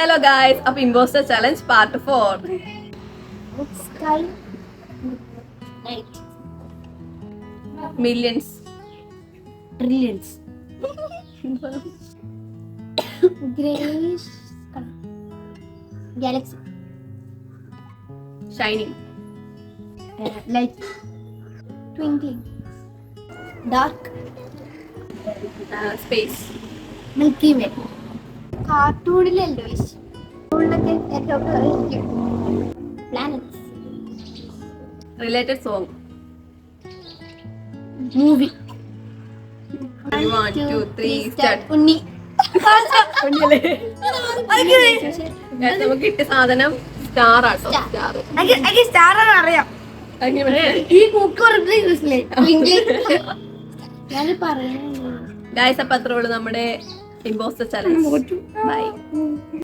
Hello guys, അപ്പൊ impostor challenge part 4. Sky, night, millions, trillions, grayish, galaxy, shining, light, twinkling, dark, space, Milky Way. കാർട്ടൂണിലല്ലോ സ്കൂളിലൊക്കെ ഏറ്റവും planets, related song, movie, 1 2 3 start. Unni. നമുക്ക് കിട്ടിയ സാധനം star ആട്ടോ. സ്റ്റാർ സ്റ്റാർ അറിയാം. ഈ കുക്ക് ഞാൻ പറയുന്നത് ഗായ്സ്, അപ്പൊ അത്രേ ഉള്ളൂ നമ്മുടെ ഇമ്പോസ്റ്റർ ചലഞ്ച്. ബൈ.